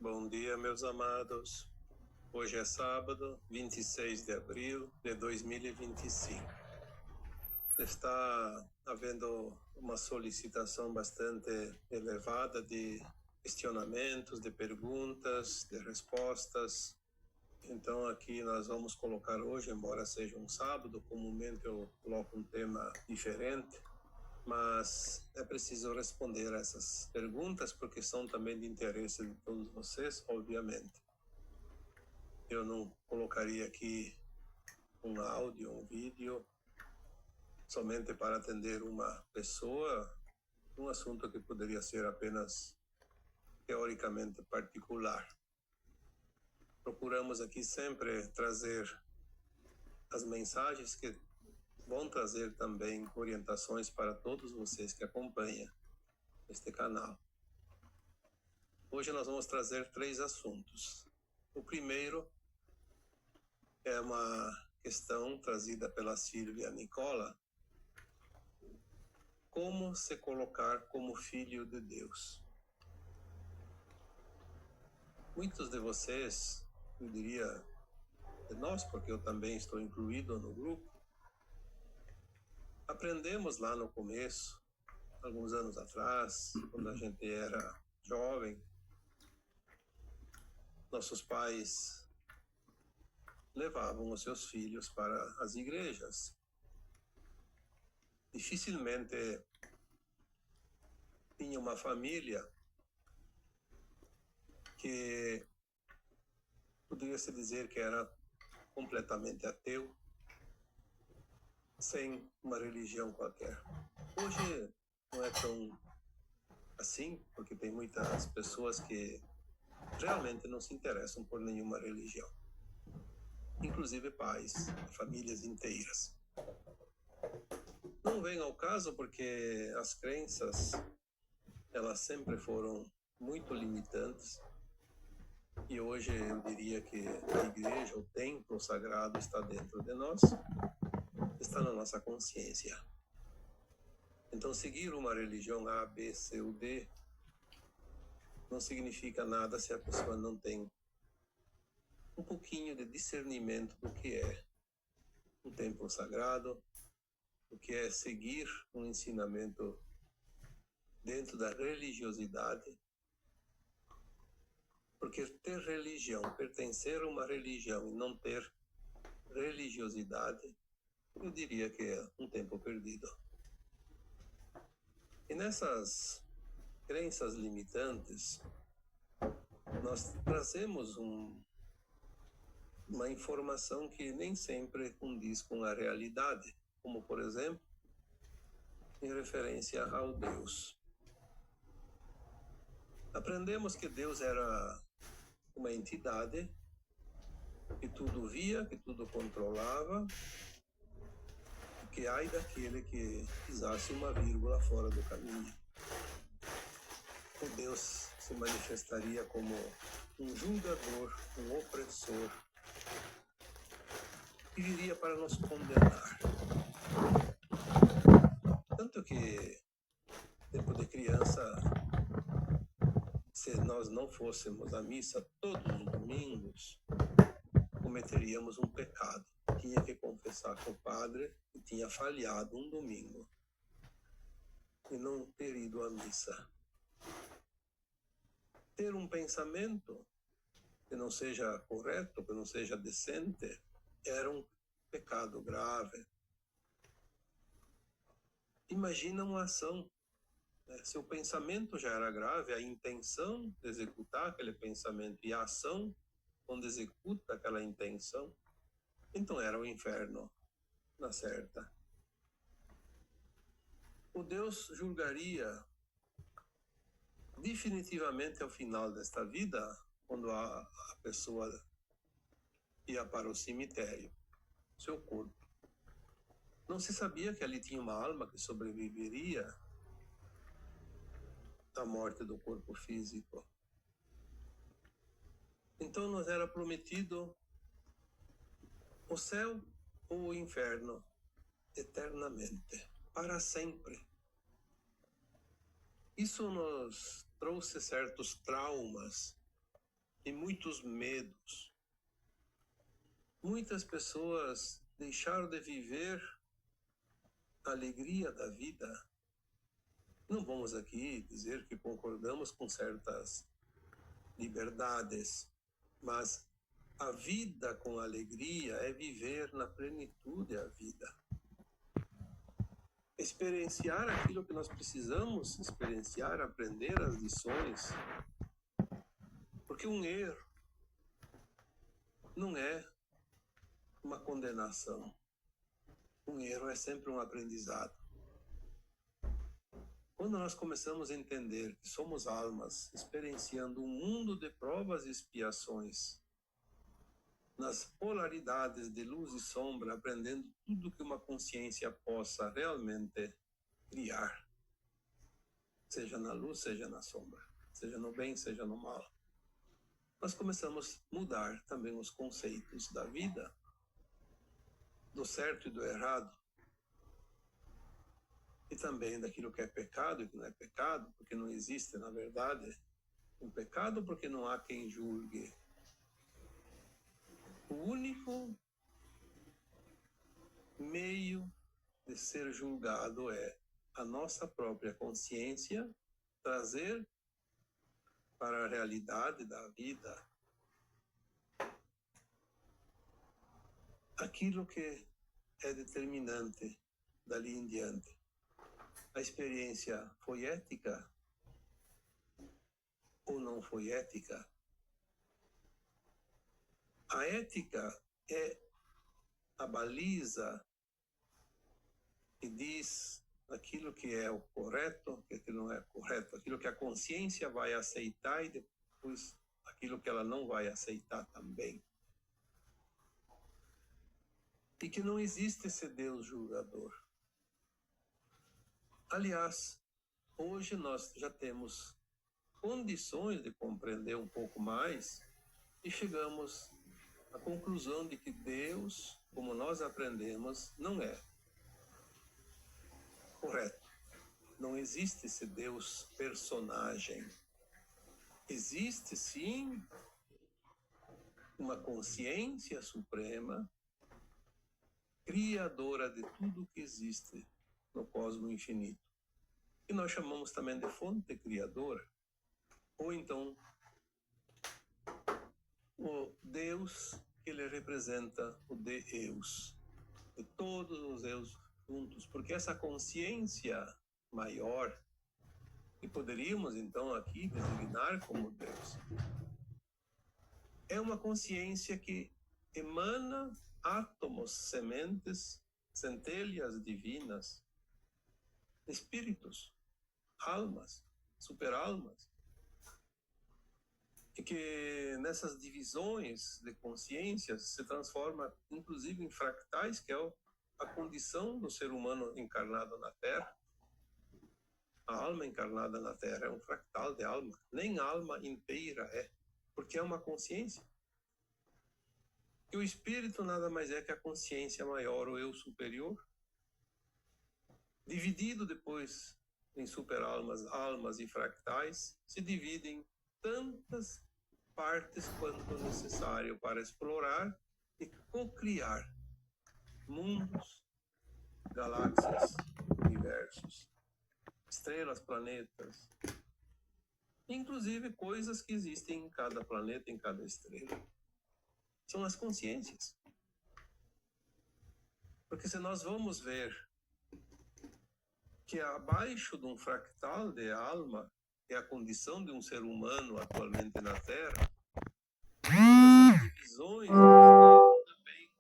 Bom dia, meus amados. Hoje é sábado, 26 de abril de 2025. Está havendo uma solicitação bastante elevada de questionamentos, de perguntas, de respostas. Então aqui nós vamos colocar hoje, embora seja um sábado, comumente eu coloco um tema diferente, mas é preciso responder a essas perguntas porque são também de interesse de todos vocês, obviamente. Eu não colocaria aqui um áudio, um vídeo, somente para atender uma pessoa, um assunto que poderia ser apenas teoricamente particular. Procuramos aqui sempre trazer as mensagens que vão trazer também orientações para todos vocês que acompanham este canal. Hoje nós vamos trazer 3 assuntos. O primeiro é uma questão trazida pela Silvia Nicola: como se colocar como filho de Deus. Muitos de vocês, eu diria de nós, porque eu também estou incluído no grupo, aprendemos lá no começo, alguns anos atrás, quando a gente era jovem, nossos pais levavam os seus filhos para as igrejas. Dificilmente tinha uma família que poderia se dizer que era completamente ateu, sem uma religião qualquer. Hoje não é tão assim, porque tem muitas pessoas que realmente não se interessam por nenhuma religião, inclusive pais, famílias inteiras. Não vem ao caso porque as crenças, elas sempre foram muito limitantes, e hoje eu diria que a igreja, o templo sagrado está dentro de nós, está na nossa consciência. Então seguir uma religião A, B, C ou D não significa nada se a pessoa não tem um pouquinho de discernimento do que é um templo sagrado, o que é seguir um ensinamento dentro da religiosidade. Porque ter religião, pertencer a uma religião e não ter religiosidade, eu diria que é um tempo perdido. E nessas crenças limitantes, nós trazemos uma informação que nem sempre condiz com a realidade, como, por exemplo, em referência ao Deus. Aprendemos que Deus era uma entidade que tudo via, que tudo controlava, e que ai daquele que pisasse uma vírgula fora do caminho. O Deus se manifestaria como um julgador, um opressor, que viria para nos condenar. Tanto que, tempo de criança, se nós não fôssemos à missa todos os domingos, cometeríamos um pecado. Tinha que confessar com o padre que tinha falhado um domingo e não ter ido à missa. Ter um pensamento que não seja correto, que não seja decente, era um pecado grave. Imagina uma ação. Se o pensamento já era grave, a intenção de executar aquele pensamento e a ação quando executa aquela intenção, então era o inferno na certa. O Deus julgaria definitivamente ao final desta vida, quando a pessoa ia para o cemitério, seu corpo. Não se sabia que ali tinha uma alma que sobreviveria à morte do corpo físico. Então nos era prometido o céu ou o inferno eternamente, para sempre. Isso nos trouxe certos traumas e muitos medos. Muitas pessoas deixaram de viver a alegria da vida. Não vamos aqui dizer que concordamos com certas liberdades, mas a vida com alegria é viver na plenitude a vida. Experienciar aquilo que nós precisamos experienciar, aprender as lições. Porque um erro não é uma condenação. Um erro é sempre um aprendizado. Quando nós começamos a entender que somos almas experienciando um mundo de provas e expiações, nas polaridades de luz e sombra, aprendendo tudo que uma consciência possa realmente criar, seja na luz, seja na sombra, seja no bem, seja no mal, nós começamos a mudar também os conceitos da vida, do certo e do errado, e também daquilo que é pecado e que não é pecado, porque não existe, na verdade, um pecado, porque não há quem julgue. O único meio de ser julgado é a nossa própria consciência trazer para a realidade da vida aquilo que é determinante dali em diante. A experiência foi ética ou não foi ética? A ética é a baliza que diz aquilo que é o correto, que não é correto, aquilo que a consciência vai aceitar e depois aquilo que ela não vai aceitar também. E que não existe esse Deus julgador. Aliás, hoje nós já temos condições de compreender um pouco mais e chegamos à conclusão de que Deus, como nós aprendemos, não é correto. Não existe esse Deus personagem. Existe, sim, uma consciência suprema, criadora de tudo que existe no cosmos infinito, que nós chamamos também de fonte criadora, ou então o Deus que ele representa, o Deus, de todos os eus juntos, porque essa consciência maior, que poderíamos então aqui designar como Deus, é uma consciência que emana átomos, sementes, centelhas divinas, espíritos, almas, superalmas, e que nessas divisões de consciências se transforma inclusive em fractais, que é a condição do ser humano encarnado na Terra. A alma encarnada na Terra é um fractal de alma, nem alma inteira é, porque é uma consciência. E o espírito nada mais é que a consciência maior, o eu superior, dividido depois em superalmas, almas e fractais, se divide em tantas partes quanto necessário para explorar e co-criar mundos, galáxias, universos, estrelas, planetas, inclusive coisas que existem em cada planeta, em cada estrela. São as consciências. Porque se nós vamos ver que abaixo de um fractal de alma, que é a condição de um ser humano atualmente na Terra, essas divisões também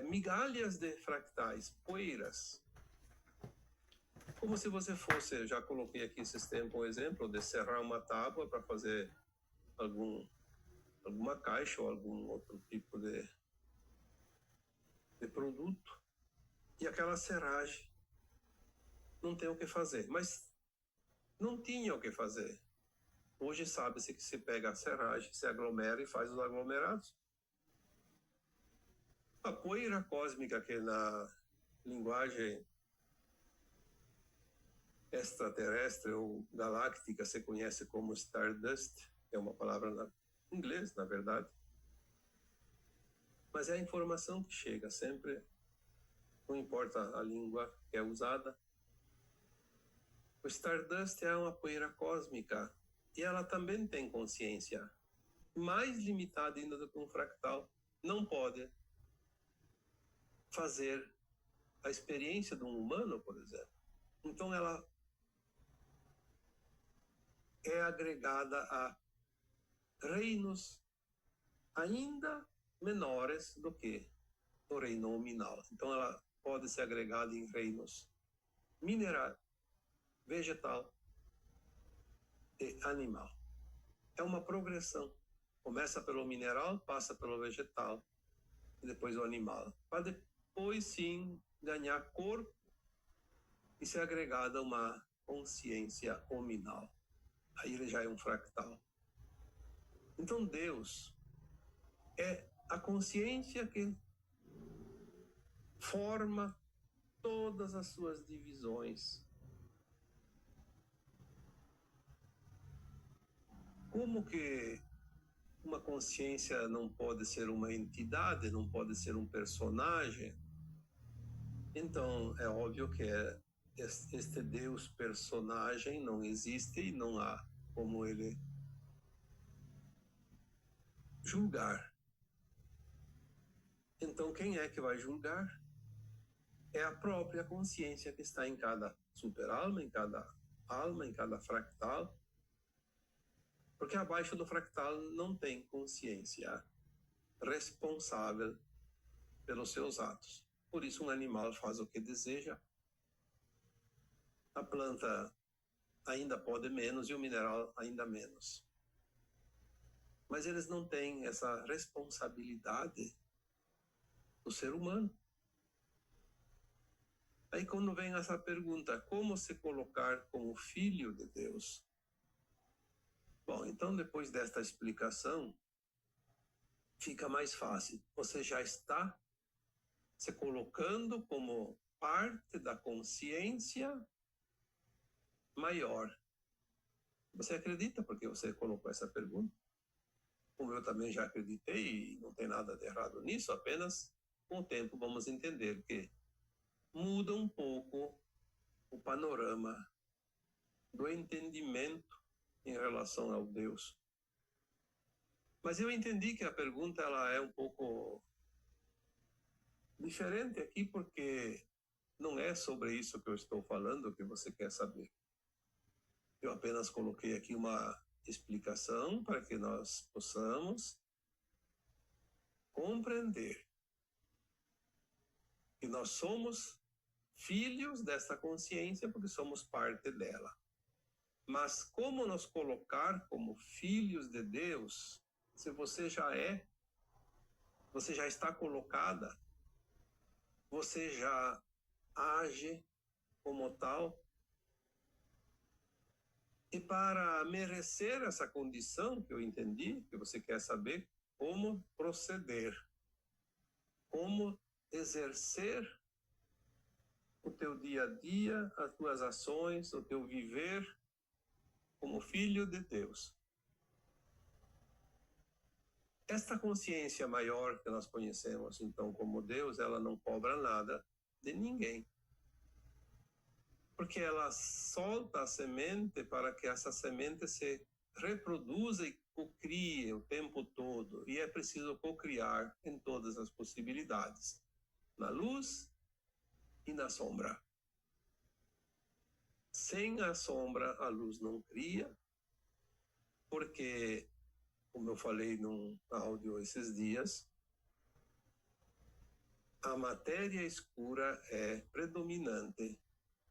migalhas de fractais, poeiras. Como se você fosse, já coloquei aqui esses tempos um exemplo, de serrar uma tábua para fazer alguma caixa ou algum outro tipo de produto, e aquela serragem não tem o que fazer, mas não tinha o que fazer. Hoje sabe-se que se pega a serragem, se aglomera e faz os aglomerados. A poeira cósmica, que na linguagem extraterrestre ou galáctica se conhece como Stardust, é uma palavra em inglês, na verdade. Mas é a informação que chega sempre, não importa a língua que é usada. O Stardust é uma poeira cósmica e ela também tem consciência, mais limitada ainda do que um fractal. Não pode fazer a experiência de um humano, por exemplo. Então ela é agregada a reinos ainda menores do que o reino nominal. Então ela pode ser agregada em reinos mineral, vegetal e animal. É uma progressão. Começa pelo mineral, passa pelo vegetal e depois o animal. Para depois sim ganhar corpo e ser agregada a uma consciência nominal. Aí ele já é um fractal. Então Deus é a consciência que forma todas as suas divisões. Como que uma consciência não pode ser uma entidade, não pode ser um personagem? Então é óbvio que este Deus personagem não existe e não há como ele julgar. Então quem é que vai julgar? É a própria consciência que está em cada superalma, em cada alma, em cada fractal. Porque abaixo do fractal não tem consciência responsável pelos seus atos. Por isso um animal faz o que deseja. A planta ainda pode menos e o mineral ainda menos. Mas eles não têm essa responsabilidade do ser humano. Aí quando vem essa pergunta, como se colocar como filho de Deus? Bom, então depois desta explicação, fica mais fácil. Você já está se colocando como parte da consciência maior. Você acredita porque você colocou essa pergunta? Como eu também já acreditei, e não tem nada de errado nisso, apenas com o tempo vamos entender que muda um pouco o panorama do entendimento em relação ao Deus. Mas eu entendi que a pergunta ela é um pouco diferente aqui porque não é sobre isso que eu estou falando que você quer saber. Eu apenas coloquei aqui uma explicação para que nós possamos compreender que nós somos filhos dessa consciência porque somos parte dela. Mas como nos colocar como filhos de Deus, se você já está colocada, você já age como tal. E para merecer essa condição que eu entendi, que você quer saber como proceder, como exercer o teu dia a dia, as tuas ações, o teu viver como filho de Deus. Esta consciência maior que nós conhecemos, então, como Deus, ela não cobra nada de ninguém. Porque ela solta a semente para que essa semente se reproduza e cocrie o tempo todo. E é preciso cocriar em todas as possibilidades, na luz e na sombra. Sem a sombra, a luz não cria, porque, como eu falei num áudio esses dias, a matéria escura é predominante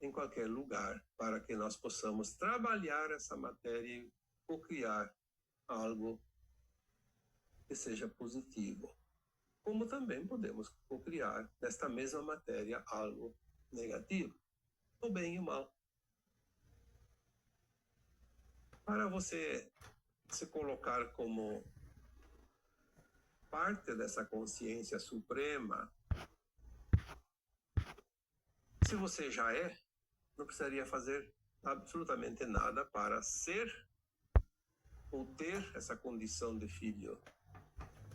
em qualquer lugar, para que nós possamos trabalhar essa matéria e cocriar algo que seja positivo. Como também podemos cocriar nesta mesma matéria algo negativo, o bem e o mal. Para você se colocar como parte dessa consciência suprema, se você já não precisaria fazer absolutamente nada para ser ou ter essa condição de filho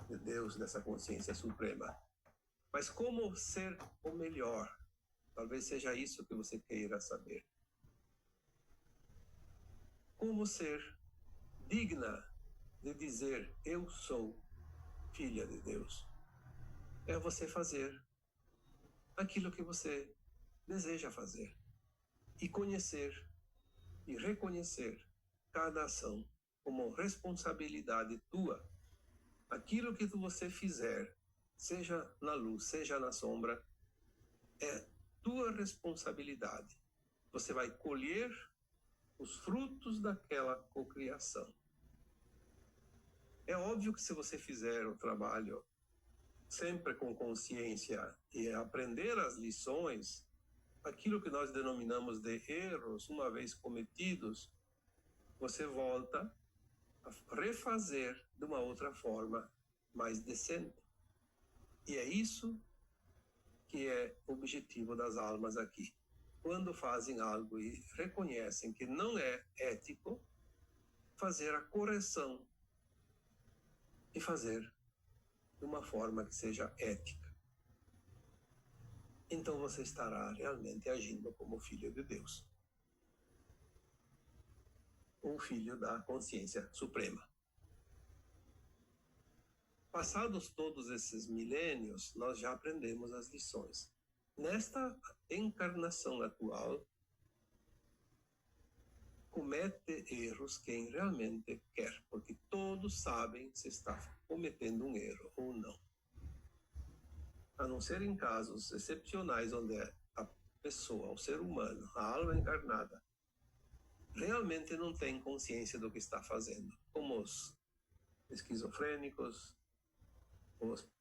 de Deus, dessa consciência suprema. Mas como ser o melhor? Talvez seja isso que você queira saber. Como ser digna de dizer, eu sou filha de Deus? É você fazer aquilo que você deseja fazer. E conhecer e reconhecer cada ação como responsabilidade tua. Aquilo que você fizer, seja na luz, seja na sombra, é tua responsabilidade. Você vai colher os frutos daquela cocriação. É óbvio que se você fizer o trabalho sempre com consciência e aprender as lições, aquilo que nós denominamos de erros, uma vez cometidos, você volta a refazer de uma outra forma mais decente. E é isso que é o objetivo das almas aqui. Quando fazem algo e reconhecem que não é ético, fazer a correção e fazer de uma forma que seja ética. Então você estará realmente agindo como filho de Deus. Ou filho da consciência suprema. Passados todos esses milênios, nós já aprendemos as lições. Nesta encarnação atual, comete erros quem realmente quer, porque todos sabem se está cometendo um erro ou não. A não ser em casos excepcionais onde a pessoa, o ser humano, a alma encarnada, realmente não tem consciência do que está fazendo, como os esquizofrênicos, os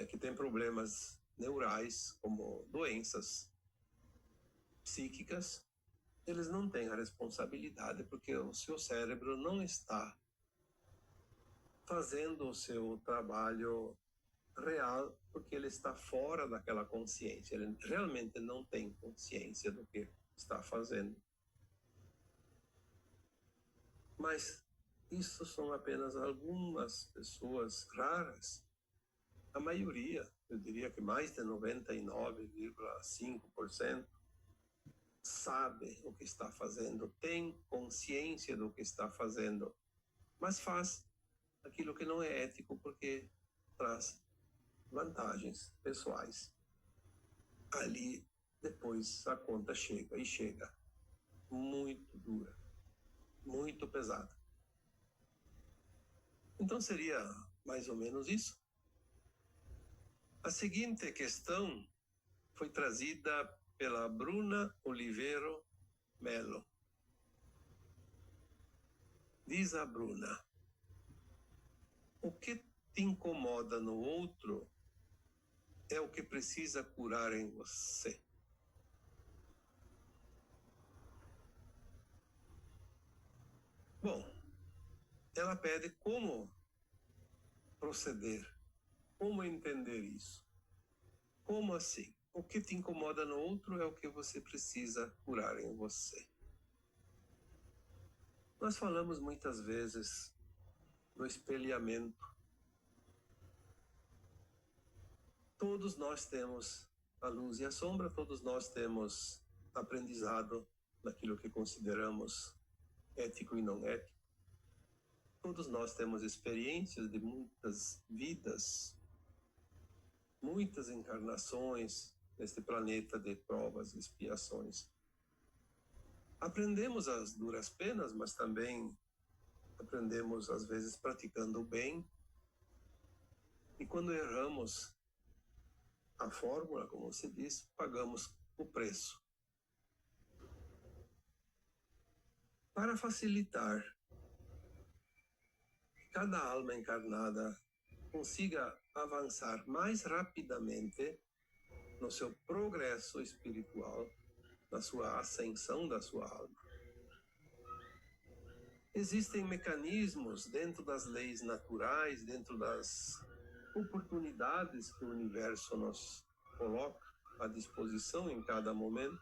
que têm problemas neurais, como doenças psíquicas, eles não têm a responsabilidade porque o seu cérebro não está fazendo o seu trabalho real, porque ele está fora daquela consciência, ele realmente não tem consciência do que está fazendo. Mas isso são apenas algumas pessoas raras. A maioria, eu diria que mais de 99,5%, sabe o que está fazendo, tem consciência do que está fazendo, mas faz aquilo que não é ético porque traz vantagens pessoais. Ali, depois, a conta chega, e chega muito dura, muito pesada. Então seria mais ou menos isso. A seguinte questão foi trazida pela Bruna Oliveiro Melo. Diz a Bruna: o que te incomoda no outro é o que precisa curar em você. Bom, ela pede como proceder, como entender isso. Como assim? O que te incomoda no outro é o que você precisa curar em você. Nós falamos muitas vezes no espelhamento. Todos nós temos a luz e a sombra, todos nós temos aprendizado daquilo que consideramos ético e não ético. Todos nós temos experiências de muitas vidas, muitas encarnações neste planeta de provas e expiações. Aprendemos as duras penas, mas também aprendemos às vezes praticando o bem. E quando erramos a fórmula, como se diz, pagamos o preço. Para facilitar que cada alma encarnada consiga avançar mais rapidamente no seu progresso espiritual, na sua ascensão da sua alma, existem mecanismos dentro das leis naturais, dentro das oportunidades que o universo nos coloca à disposição em cada momento,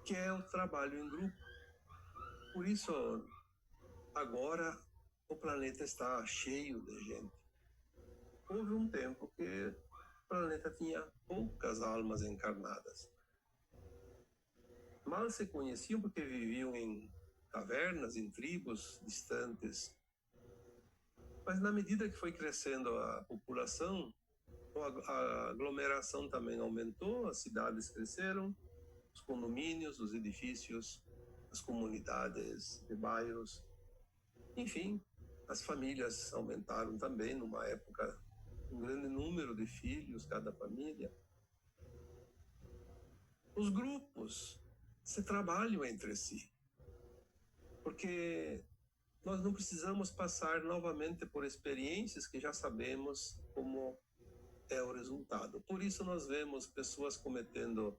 que é o trabalho em grupo. Por isso, Agora o planeta está cheio de gente. Houve um tempo que o planeta tinha poucas almas encarnadas. Mal se conheciam porque viviam em cavernas, em tribos distantes. Mas na medida que foi crescendo a população, a aglomeração também aumentou, as cidades cresceram, os condomínios, os edifícios, as comunidades de bairros. Enfim, as famílias aumentaram também, numa época, um grande número de filhos, cada família. Os grupos se trabalham entre si, porque nós não precisamos passar novamente por experiências que já sabemos como é o resultado. Por isso nós vemos pessoas cometendo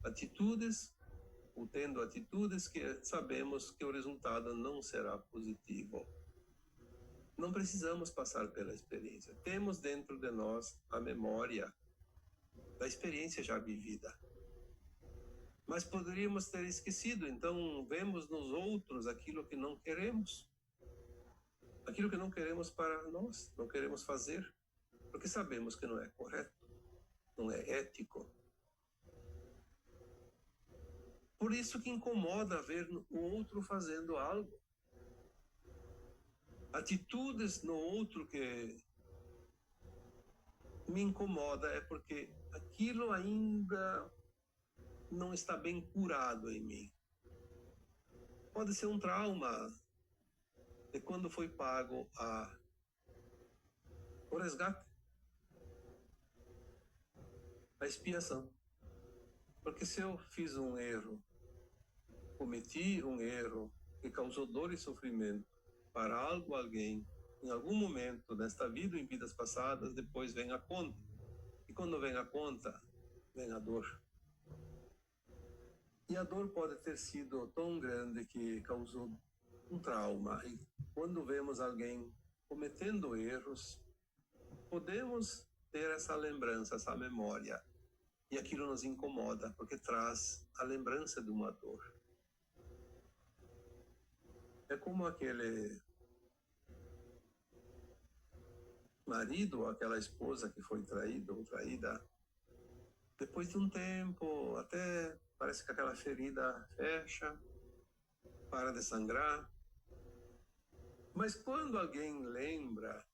atitudes ou tendo atitudes que sabemos que o resultado não será positivo. Não precisamos passar pela experiência. Temos dentro de nós a memória da experiência já vivida. Mas poderíamos ter esquecido, então vemos nos outros aquilo que não queremos. Aquilo que não queremos para nós, não queremos fazer, porque sabemos que não é correto, não é ético. Por isso que incomoda ver o outro fazendo algo. Atitudes no outro que me incomoda é porque aquilo ainda não está bem curado em mim. Pode ser um trauma de quando foi pago o resgate, a expiação. Porque se eu fiz um erro, cometi um erro que causou dor e sofrimento para algo, alguém, em algum momento nesta vida ou em vidas passadas, depois vem a conta. E quando vem a conta, vem a dor. E a dor pode ter sido tão grande que causou um trauma. E quando vemos alguém cometendo erros, podemos ter essa lembrança, essa memória. E aquilo nos incomoda, porque traz a lembrança de uma dor. É como aquele marido ou aquela esposa que foi traído ou traída. Depois de um tempo, até parece que aquela ferida fecha, para de sangrar. Mas quando alguém lembra,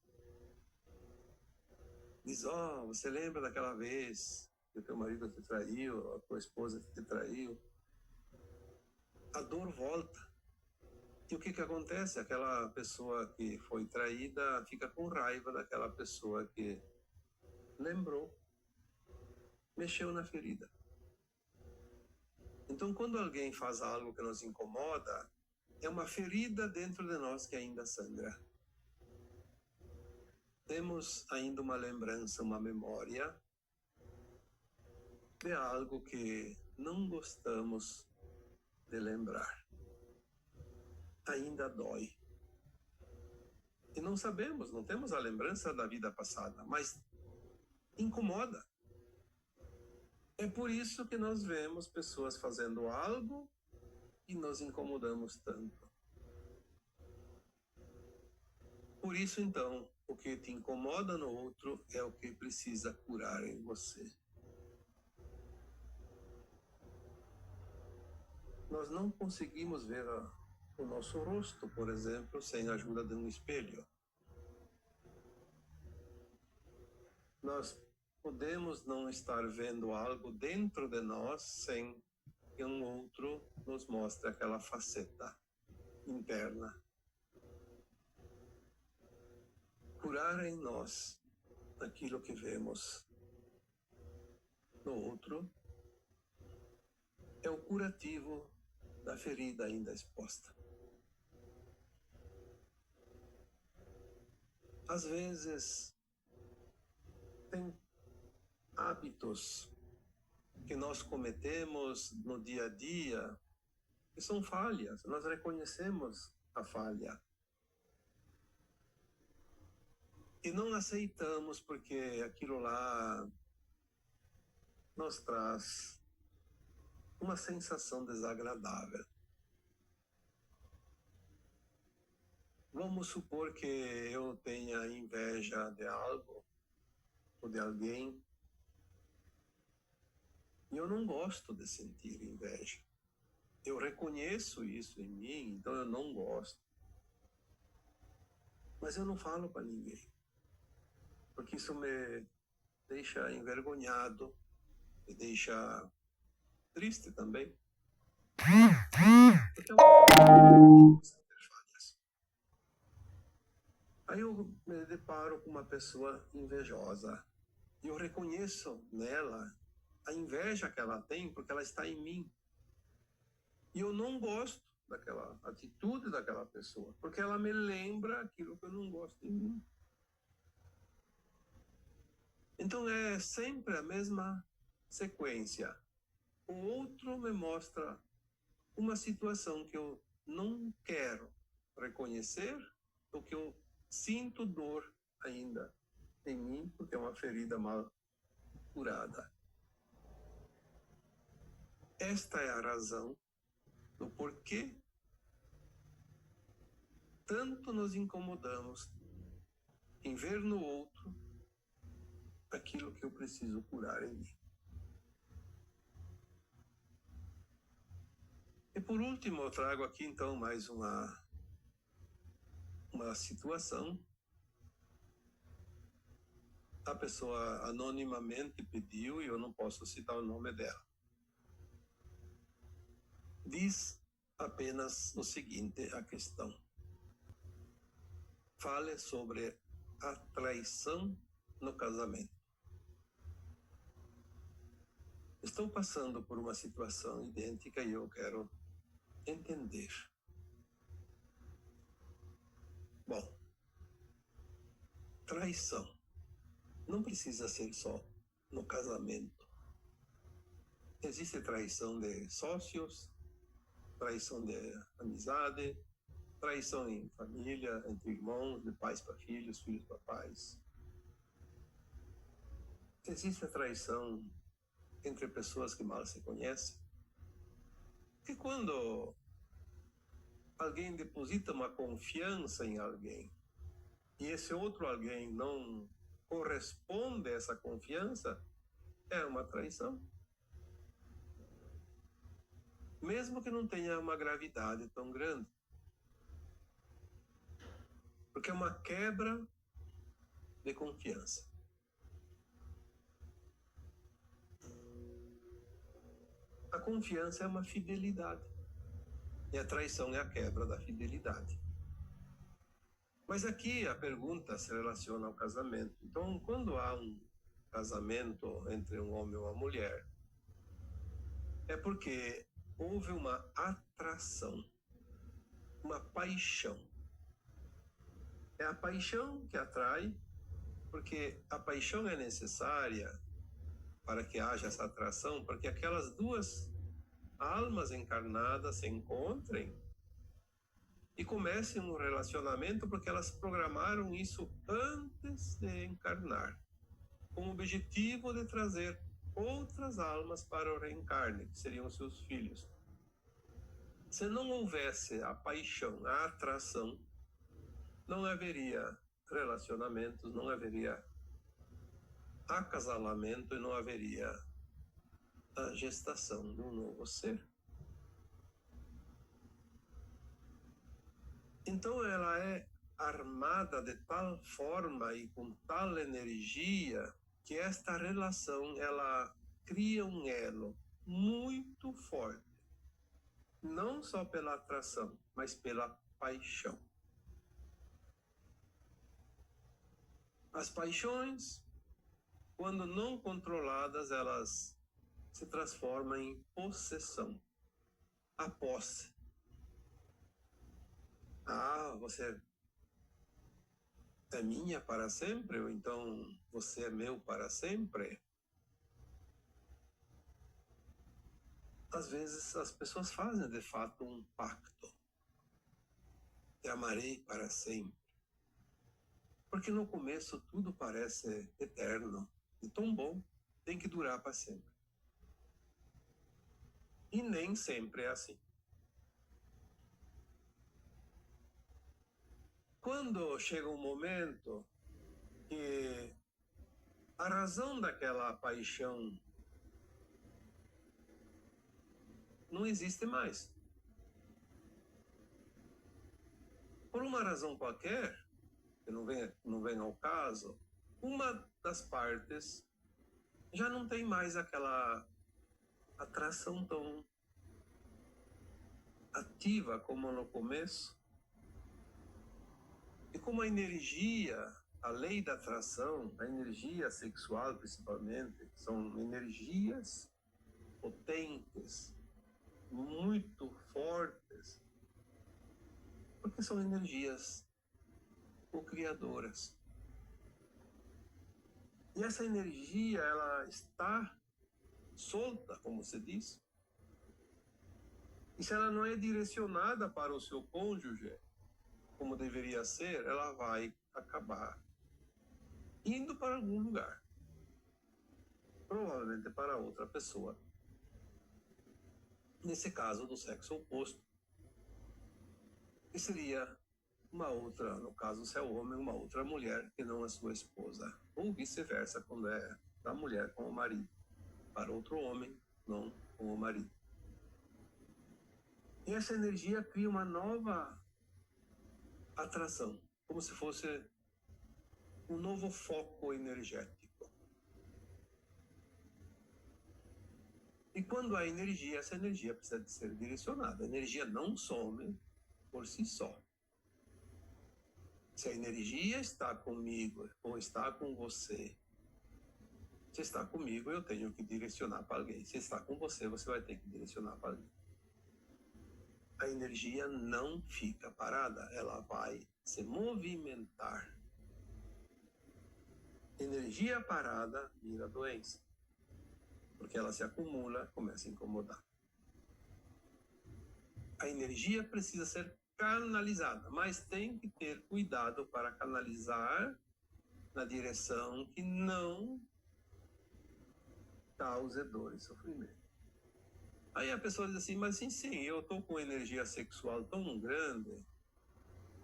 diz, você lembra daquela vez que o teu marido te traiu, a tua esposa te traiu? A dor volta. E o que acontece? Aquela pessoa que foi traída fica com raiva daquela pessoa que lembrou, mexeu na ferida. Então, quando alguém faz algo que nos incomoda, é uma ferida dentro de nós que ainda sangra. Temos ainda uma lembrança, uma memória de algo que não gostamos de lembrar. Ainda dói. E não sabemos, não temos a lembrança da vida passada, mas incomoda. É por isso que nós vemos pessoas fazendo algo e nos incomodamos tanto. Por isso, então, o que te incomoda no outro é o que precisa curar em você. Nós não conseguimos ver o nosso rosto, por exemplo, sem a ajuda de um espelho. Nós podemos não estar vendo algo dentro de nós sem que um outro nos mostre aquela faceta interna. Curar em nós aquilo que vemos no outro é o curativo da ferida ainda exposta. Às vezes, tem hábitos que nós cometemos no dia a dia que são falhas. Nós reconhecemos a falha. E não aceitamos porque aquilo lá nos traz uma sensação desagradável. Vamos supor que eu tenha inveja de algo ou de alguém e eu não gosto de sentir inveja. Eu reconheço isso em mim, então eu não gosto. Mas eu não falo para ninguém, porque isso me deixa envergonhado, me deixa triste também. Porque é uma falhas. Aí eu me deparo com uma pessoa invejosa e eu reconheço nela a inveja que ela tem porque ela está em mim. E eu não gosto daquela atitude daquela pessoa, porque ela me lembra aquilo que eu não gosto em mim. Então é sempre a mesma sequência. O outro me mostra uma situação que eu não quero reconhecer, ou que eu sinto dor ainda em mim, porque é uma ferida mal curada. Esta é a razão do porquê tanto nos incomodamos em ver no outro aquilo que eu preciso curar em mim. E por último, eu trago aqui então mais uma situação. A pessoa anonimamente pediu, e eu não posso citar o nome dela. Diz apenas o seguinte, a questão. Fale sobre a traição no casamento. Estou passando por uma situação idêntica e eu quero entender. Bom, traição não precisa ser só no casamento. Existe traição de sócios, traição de amizade, traição em família, entre irmãos, de pais para filhos, filhos para pais. Existe a traição entre pessoas que mal se conhecem. Que quando alguém deposita uma confiança em alguém e esse outro alguém não corresponde a essa confiança, é uma traição. Mesmo que não tenha uma gravidade tão grande. Porque é uma quebra de confiança. A confiança é uma fidelidade. E a traição é a quebra da fidelidade. Mas aqui a pergunta se relaciona ao casamento. Então, quando há um casamento entre um homem e uma mulher, é porque houve uma atração, uma paixão. É a paixão que atrai, porque a paixão é necessária para que haja essa atração, para que aquelas duas almas encarnadas se encontrem e comecem um relacionamento, porque elas programaram isso antes de encarnar, com o objetivo de trazer outras almas para o reencarne, que seriam seus filhos. Se não houvesse a paixão, a atração, não haveria relacionamentos, não haveria acasalamento e não haveria a gestação de um novo ser. Então ela é armada de tal forma e com tal energia que esta relação ela cria um elo muito forte, não só pela atração, mas pela paixão. As paixões, quando não controladas, elas se transformam em possessão, a posse. Ah, você é minha para sempre, ou então você é meu para sempre. Às vezes as pessoas fazem de fato um pacto. Te amarei para sempre. Porque no começo tudo parece eterno e tão bom, tem que durar para sempre. E nem sempre é assim. Quando chega um momento que a razão daquela paixão não existe mais. Por uma razão qualquer, que não vem ao caso, uma das partes já não tem mais aquela atração tão ativa como no começo. E como a energia, a lei da atração, a energia sexual principalmente, são energias potentes, muito fortes, porque são energias co-criadoras. E essa energia, ela está solta, como se diz. E se ela não é direcionada para o seu cônjuge, como deveria ser, ela vai acabar indo para algum lugar. Provavelmente para outra pessoa. Nesse caso, do sexo oposto. Que seria uma outra, no caso, se é o homem, uma outra mulher que não a sua esposa. Ou vice-versa, quando é da mulher com o marido. Para outro homem, não com o marido. E essa energia cria uma nova atração, como se fosse um novo foco energético. E quando há energia, essa energia precisa de ser direcionada. A energia não some por si só. Se a energia está comigo ou está com você, se está comigo, eu tenho que direcionar para alguém. Se está com você, você vai ter que direcionar para alguém. A energia não fica parada, ela vai se movimentar. Energia parada vira doença, porque ela se acumula, começa a incomodar. A energia precisa ser canalizada, mas tem que ter cuidado para canalizar na direção que não cause dor e sofrimento. Aí a pessoa diz assim, mas sim, eu estou com energia sexual tão grande,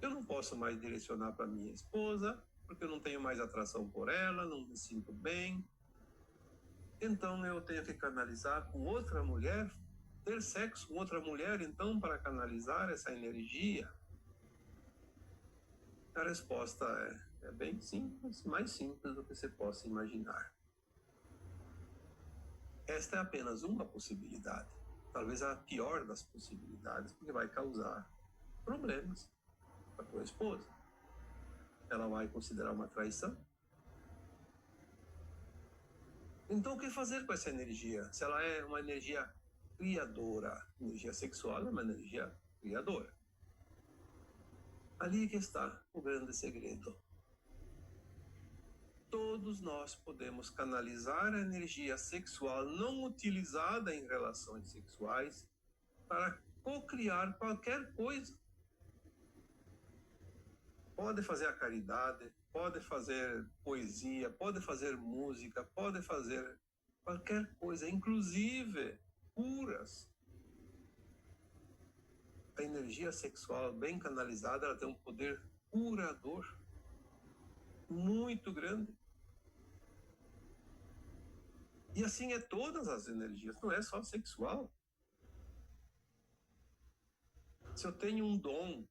eu não posso mais direcionar para minha esposa, porque eu não tenho mais atração por ela, não me sinto bem. Então eu tenho que canalizar com outra mulher, ter sexo com outra mulher, então, para canalizar essa energia. A resposta é bem simples, mais simples do que você possa imaginar. Esta é apenas uma possibilidade, talvez a pior das possibilidades, porque vai causar problemas para a tua esposa. Ela vai considerar uma traição. Então, o que fazer com essa energia? Se ela é uma energia criadora, energia sexual é uma energia criadora. Ali que está o grande segredo. Todos nós podemos canalizar a energia sexual não utilizada em relações sexuais para co-criar qualquer coisa. Pode fazer a caridade, pode fazer poesia, pode fazer música, pode fazer qualquer coisa, inclusive curas. A energia sexual bem canalizada, ela tem um poder curador muito grande. E assim é todas as energias, não é só sexual. Se eu tenho um dom,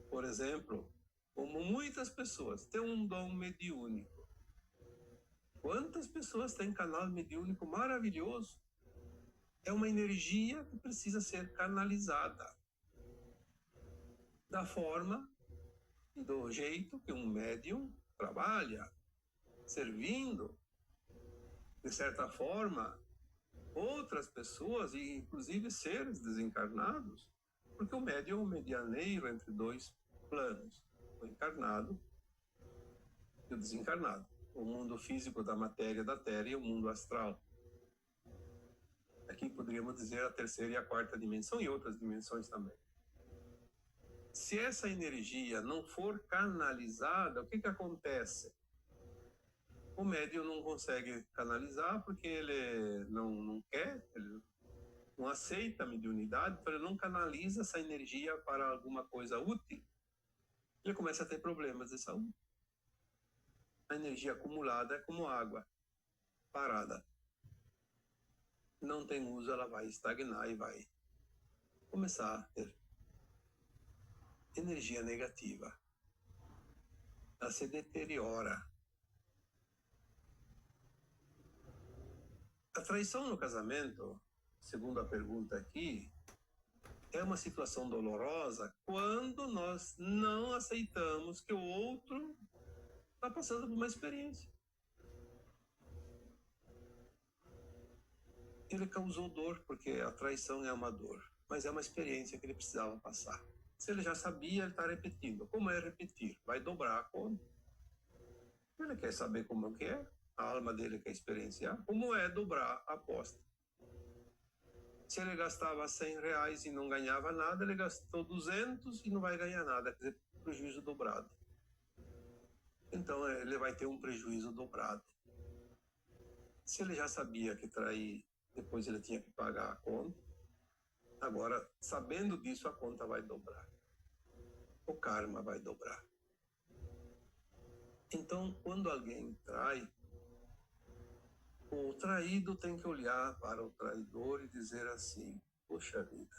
por exemplo, como muitas pessoas têm um dom mediúnico. Quantas pessoas têm canal mediúnico maravilhoso? É uma energia que precisa ser canalizada da forma e do jeito que um médium trabalha, servindo, de certa forma, outras pessoas, e inclusive seres desencarnados, porque o médium é um medianeiro entre dois planos, o encarnado e o desencarnado, o mundo físico da matéria da Terra e o mundo astral. Aqui poderíamos dizer a terceira e a quarta dimensão e outras dimensões também. Se essa energia não for canalizada, o que acontece? O médium não consegue canalizar porque ele não quer, ele não aceita a mediunidade, então ele não canaliza essa energia para alguma coisa útil. ele começa a ter problemas de saúde. A energia acumulada é como água parada. Não tem uso, ela vai estagnar e vai começar a ter energia negativa. Ela se deteriora. A traição no casamento, segundo a pergunta aqui, é uma situação dolorosa quando nós não aceitamos que o outro está passando por uma experiência. Ele causou dor, porque a traição é uma dor, mas é uma experiência que ele precisava passar. Se ele já sabia, ele está repetindo. Como é repetir? Vai dobrar a conta. Ele quer saber como que é, a alma dele quer experienciar. Como é dobrar a aposta? Se ele gastava R$100 e não ganhava nada, ele gastou 200 e não vai ganhar nada, quer dizer, prejuízo dobrado. Então ele vai ter um prejuízo dobrado. Se ele já sabia que trair, depois ele tinha que pagar a conta, agora, sabendo disso, a conta vai dobrar. O karma vai dobrar. Então, quando alguém trai, o traído tem que olhar para o traidor e dizer assim: poxa vida,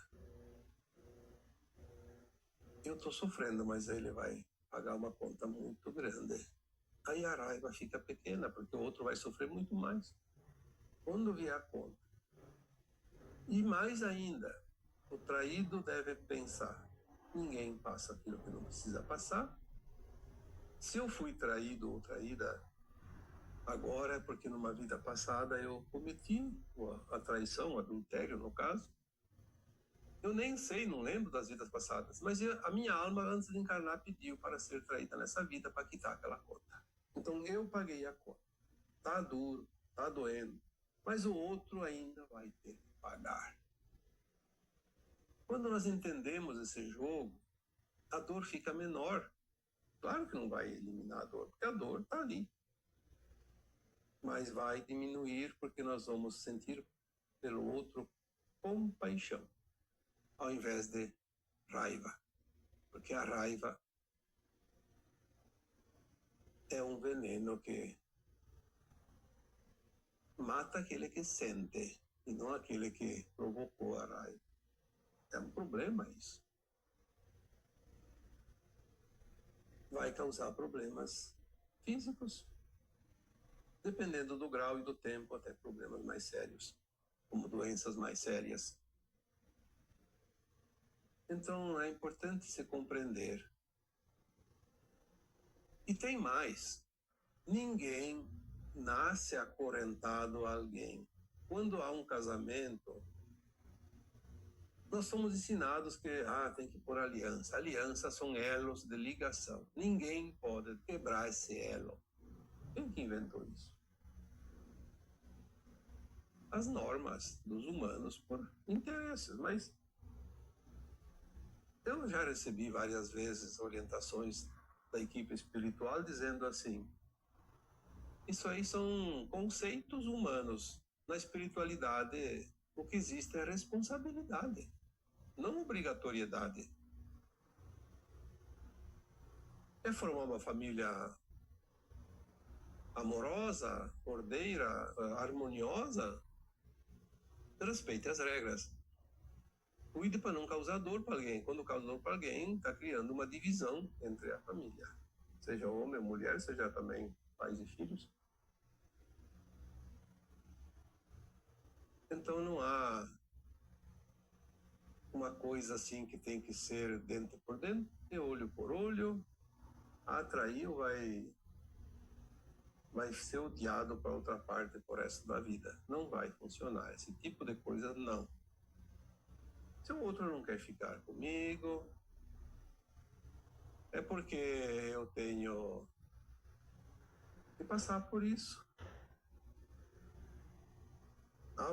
eu estou sofrendo, mas ele vai pagar uma conta muito grande. Aí a raiva fica pequena, porque o outro vai sofrer muito mais. Quando vier a conta. E mais ainda, o traído deve pensar: ninguém passa aquilo que não precisa passar. Se eu fui traído ou traída, agora é porque numa vida passada eu cometi a traição, o adultério no caso. Eu nem sei, não lembro das vidas passadas, mas a minha alma, antes de encarnar, pediu para ser traída nessa vida para quitar aquela conta. Então eu paguei a conta. Tá duro, tá doendo, mas o outro ainda vai ter que pagar. Quando nós entendemos esse jogo, a dor fica menor. Claro que não vai eliminar a dor, porque a dor está ali. Mas vai diminuir porque nós vamos sentir pelo outro compaixão, ao invés de raiva. Porque a raiva é um veneno que mata aquele que sente e não aquele que provocou a raiva. É um problema isso. Vai causar problemas físicos, dependendo do grau e do tempo, até problemas mais sérios, como doenças mais sérias. Então é importante se compreender. E tem mais: ninguém nasce acorrentado a alguém. Quando há um casamento, nós somos ensinados que tem que pôr aliança. Alianças são elos de ligação. Ninguém pode quebrar esse elo. Quem que inventou isso? As normas dos humanos por interesses, mas eu já recebi várias vezes orientações da equipe espiritual dizendo assim: isso aí são conceitos humanos. Na espiritualidade, o que existe é responsabilidade, não obrigatoriedade. É formar uma família amorosa, ordeira, harmoniosa, respeite as regras. Cuide para não causar dor para alguém. Quando causa dor para alguém, está criando uma divisão entre a família. Seja homem ou mulher, seja também pais e filhos. Então não há uma coisa assim que tem que ser dentro por dentro, e olho por olho. Atraiu, vai ser odiado para outra parte por resto da vida. Não vai funcionar. Esse tipo de coisa, não. Se o outro não quer ficar comigo, é porque eu tenho que passar por isso.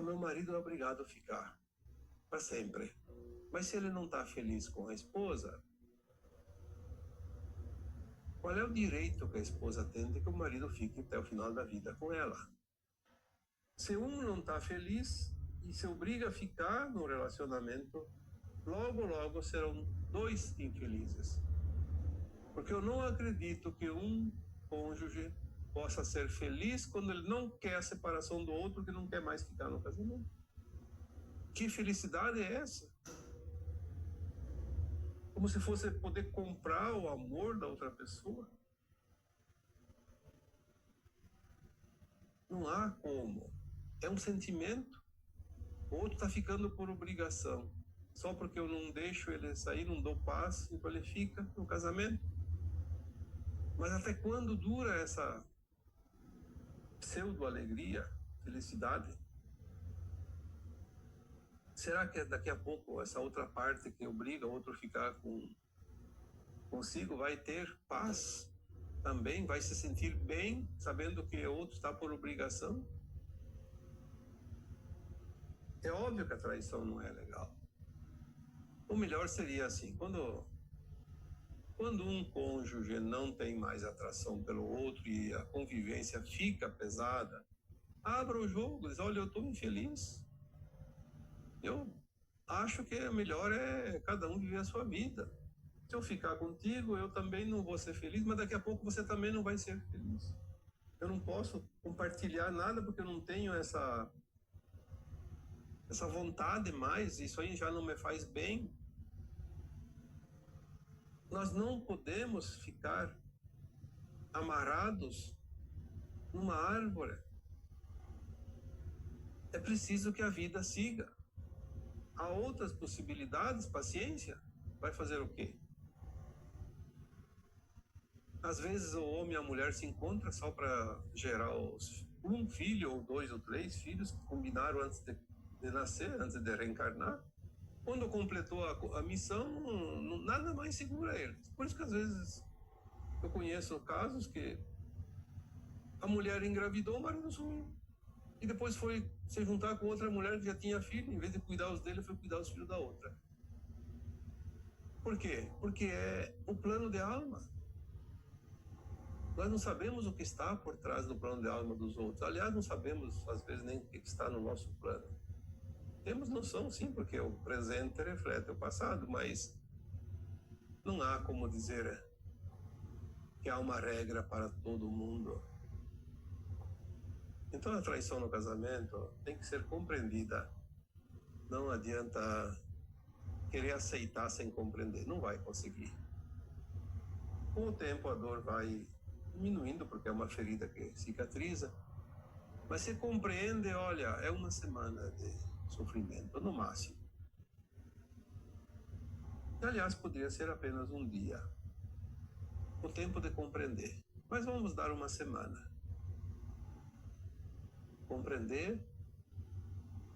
Meu marido é obrigado a ficar para sempre. Mas se ele não está feliz com a esposa, qual é o direito que a esposa tem de que o marido fique até o final da vida com ela? Se um não está feliz e se obriga a ficar no relacionamento, logo serão dois infelizes. Porque eu não acredito que um cônjuge possa ser feliz quando ele não quer a separação do outro, que não quer mais ficar no casamento. Que felicidade é essa? Como se fosse poder comprar o amor da outra pessoa. Não há como. É um sentimento. O outro está ficando por obrigação. Só porque eu não deixo ele sair, não dou paz, então ele fica no casamento. Mas até quando dura essa pseudo-alegria, felicidade? Será que daqui a pouco essa outra parte que obriga o outro a ficar consigo vai ter paz também? Vai se sentir bem sabendo que o outro está por obrigação? É óbvio que a traição não é legal. O melhor seria assim, quando um cônjuge não tem mais atração pelo outro e a convivência fica pesada, abra o jogo, diz, olha, eu estou infeliz. Eu acho que o melhor é cada um viver a sua vida. Se eu ficar contigo, eu também não vou ser feliz, mas daqui a pouco você também não vai ser feliz. Eu não posso compartilhar nada porque eu não tenho essa vontade mais, isso aí já não me faz bem. Nós não podemos ficar amarrados numa árvore. É preciso que a vida siga. Há outras possibilidades, paciência. Vai fazer o quê? Às vezes o homem e a mulher se encontram só para gerar um filho, ou 2 ou 3 filhos que combinaram antes de nascer, antes de reencarnar. Quando completou a missão, nada mais segura eles. Por isso que às vezes eu conheço casos que a mulher engravidou, o marido sumiu. E depois foi se juntar com outra mulher que já tinha filho, em vez de cuidar os dele, foi cuidar os filhos da outra. Por quê? Porque é o plano de alma. Nós não sabemos o que está por trás do plano de alma dos outros. Aliás, não sabemos, às vezes, nem o que está no nosso plano. Temos noção, sim, porque o presente reflete o passado, mas não há como dizer que há uma regra para todo mundo. Então, a traição no casamento tem que ser compreendida. Não adianta querer aceitar sem compreender. Não vai conseguir. Com o tempo, a dor vai diminuindo, porque é uma ferida que cicatriza. Mas se compreende, olha, é uma semana de sofrimento, no máximo. Aliás, poderia ser apenas um dia. O tempo de compreender. Mas vamos dar uma semana. Compreender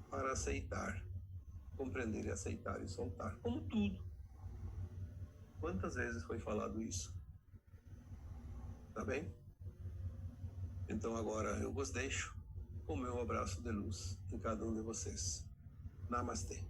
para aceitar. Compreender e aceitar e soltar. Como tudo. Quantas vezes foi falado isso? Tá bem? Então agora eu vos deixo com o meu abraço de luz em cada um de vocês. Namastê.